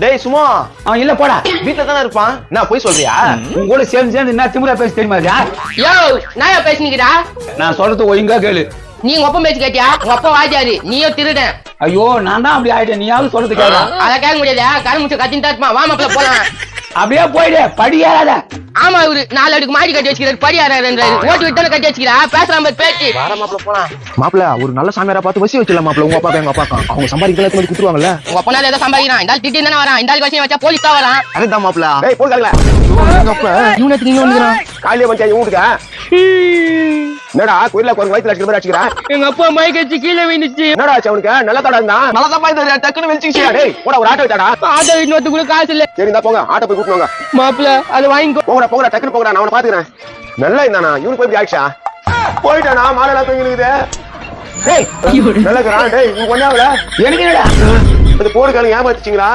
டேய் சும்மா அவன் இல்ல போடா. வீட்டுல தானே இருப்பான். நான் போய் சொல்றியா? உங்க கூட சேர்ந்து என்ன திமுறா பேசி தெரியுமா? யோ நாயா பேசுனீங்கடா? நான் சொல்றது ஒழுங்கா கேளு. நீ உங்க அப்பா பேச்சு கேட்டியா? உங்க அப்பா வாஜாரு, நீயும் திருடன். ஐயோ நான் தான் அப்படி ஆயிட்டேன், நீயாவது சொல்றது கேளு. அத கேட்க முடியாது, கருமுச்சு கத்தின்னு தான் இருப்பான். வா மாப்பிள்ள போலாம். அப்படியே போயிடு, படியாத. ஆமா இவரு 4 அடுக்கு மாடி கட்டி வச்சுக்கிறாரு, படியாராரு. ஓட்டு விட்டு கட்டி வச்சுக்கிறா, பேசலாம் பேச்சு. வர மாப்பிள்ள போலாம். மாப்பிள்ள ஒரு நல்ல சாமியாரா பார்த்து வசி வச்சிடலாம் மாப்பிள்ள. உங்க அப்பா எங்க அப்பா அவங்க சம்பாதிக்கலாம் வந்து குடுத்துருவாங்கல்ல. உங்க அப்பா ஏதோ சம்பாதிக்கிறான், இந்த திட்டி தானே வரான். இந்த வச்சு வச்சா போலீஸ் தான் வரான். அதுதான் மாப்பிள்ள. டேய் போடுங்களா இவனுக்கு நீங்க வந்துக்கிறான். காலையில வந்து ஊட்டுக்கா என்னடா கோயில ஒரு வயித்துல அடிக்கிற மாதிரி அடிச்சுக்கிறா? எங்க அப்பா மைக் வச்சு கீழே விழுந்துச்சு. என்னடா ஆச்சு அவனுக்கு? நல்லா தடா இருந்தான். நல்லா தான் பாய்ந்தது டக்குன்னு வெளிச்சிச்சு. டேய் போடா ஒரு ஆட்டோ விட்டாடா. ஆட்டோ இன்னொருத்து கூட காசு இல்ல. சரி இந்தா போங்க ஆட்டோ போய் கூட்டுவாங்க. மாப்பிள்ள அதை வாங்கிக்கோ. போங்கடா போங்கடா டக்குனு போங்கடா, நான் அவனை பாத்துக்கிறேன். நல்லா இருந்தானா இவனுக்கு போய் இப்படி ஆயிடுச்சா? போயிட்டானா மாலை எல்லாம் தூங்கினுக்குது. டேய் நல்லா இருக்கிறான். டேய் உங்க ஒன்னாவல எனக்கு என்னடா அது போடுக்கான ஏமாத்திட்டீங்களா?